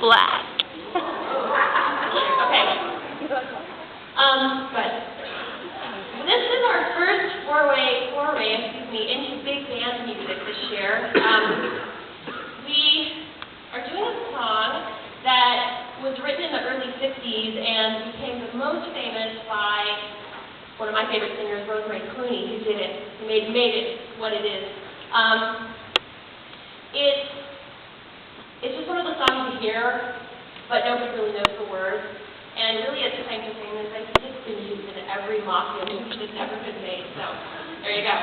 black. Okay. Good. This is our first foray into big band music this year. We are doing a song that was written in the early 50s and became the most famous by one of my favorite singers, Rosemary Clooney, who did it, who made it what it is. It's just one of the songs you hear, but nobody really knows the words. And really, it's kind of famous. I think it's been used in every Mafia movie that's ever been made. So, there you go.